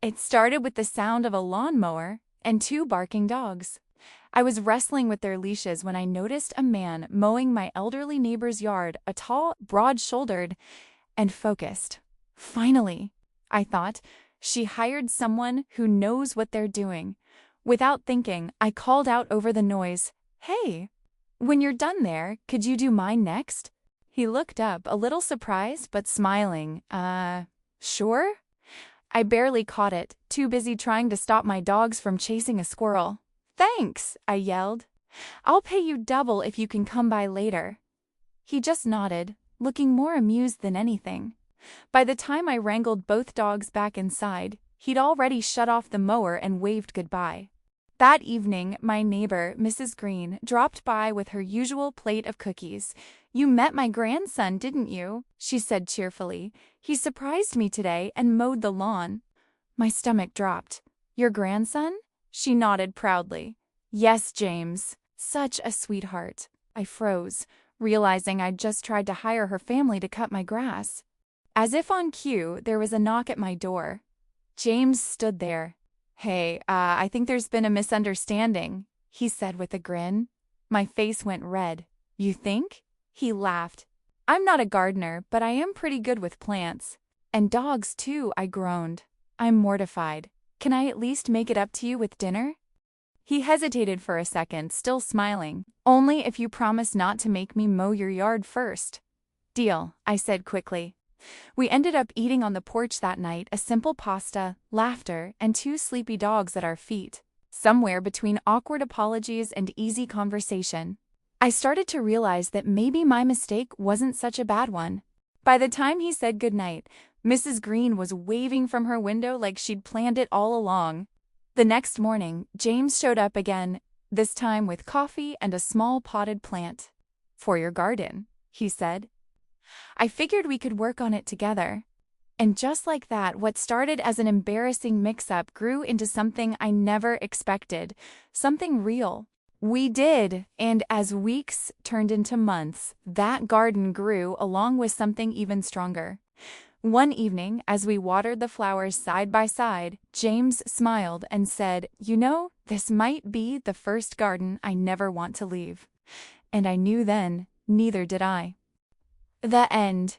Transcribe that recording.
It started with the sound of a lawnmower and two barking dogs. I was wrestling with their leashes when I noticed a man mowing my elderly neighbor's yard, a tall, broad-shouldered, and focused. Finally, I thought, she hired someone who knows what they're doing. Without thinking, I called out over the noise, "Hey, when you're done there, could you do mine next?" He looked up, a little surprised but smiling. Sure? I barely caught it, too busy trying to stop my dogs from chasing a squirrel. "Thanks," I yelled. "I'll pay you double if you can come by later." He just nodded, looking more amused than anything. By the time I wrangled both dogs back inside, he'd already shut off the mower and waved goodbye. That evening, my neighbor, Mrs. Green, dropped by with her usual plate of cookies. "You met my grandson, didn't you?" she said cheerfully. "He surprised me today and mowed the lawn." My stomach dropped. "Your grandson?" She nodded proudly. "Yes, James. Such a sweetheart." I froze, realizing I'd just tried to hire her family to cut my grass. As if on cue, there was a knock at my door. James stood there. "Hey, I think there's been a misunderstanding," he said with a grin. My face went red. "You think?" He laughed. "I'm not a gardener, but I am pretty good with plants. And dogs, too," I groaned. "I'm mortified. Can I at least make it up to you with dinner?" He hesitated for a second, still smiling. "Only if you promise not to make me mow your yard first." "Deal," I said quickly. We ended up eating on the porch that night, a simple pasta, laughter, and two sleepy dogs at our feet. Somewhere between awkward apologies and easy conversation, I started to realize that maybe my mistake wasn't such a bad one. By the time he said goodnight, Mrs. Green was waving from her window like she'd planned it all along. The next morning, James showed up again, this time with coffee and a small potted plant. "For your garden," he said. I figured we could work on it together. And just like that, what started as an embarrassing mix-up grew into something I never expected, something real. We did, and as weeks turned into months, that garden grew along with something even stronger. One evening, as we watered the flowers side by side, James smiled and said, "You know, this might be the first garden I never want to leave." And I knew then, neither did I. The end.